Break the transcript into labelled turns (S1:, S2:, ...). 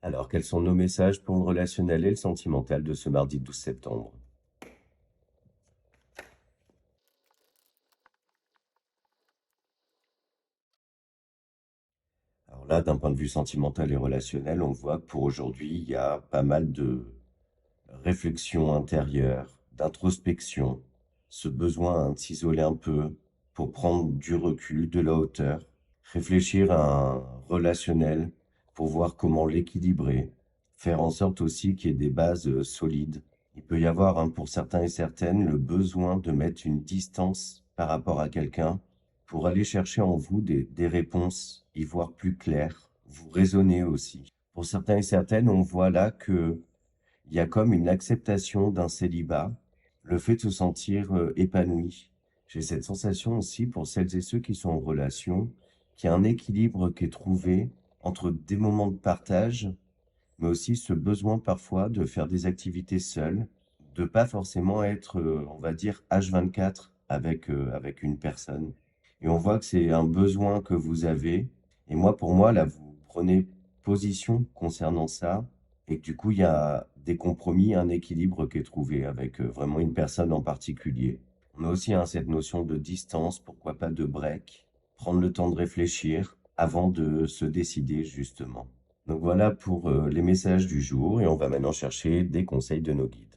S1: Alors, quels sont nos messages pour le relationnel et le sentimental de ce mardi 12 septembre? Alors là, d'un point de vue sentimental et relationnel, on voit que pour aujourd'hui, il y a pas mal de réflexion intérieure, d'introspection, ce besoin de s'isoler un peu pour prendre du recul, de la hauteur, réfléchir à un relationnel pour voir comment l'équilibrer, faire en sorte aussi qu'il y ait des bases solides. Il peut y avoir, hein, pour certains et certaines, le besoin de mettre une distance par rapport à quelqu'un pour aller chercher en vous des réponses, y voir plus clair, vous raisonner aussi. Pour certains et certaines, on voit là que il y a comme une acceptation d'un célibat, le fait de se sentir épanoui. J'ai cette sensation aussi pour celles et ceux qui sont en relation, qu'il y a un équilibre qui est trouvé entre des moments de partage, mais aussi ce besoin parfois de faire des activités seules, de pas forcément être, on va dire, H24 avec une personne. Et on voit que c'est un besoin que vous avez. Et moi, pour moi, là, vous prenez position concernant ça. Et que du coup, il y a des compromis, un équilibre qui est trouvé avec vraiment une personne en particulier. On a aussi, hein, cette notion de distance, pourquoi pas de break, prendre le temps de réfléchir avant de se décider justement. Donc voilà pour les messages du jour et on va maintenant chercher des conseils de nos guides.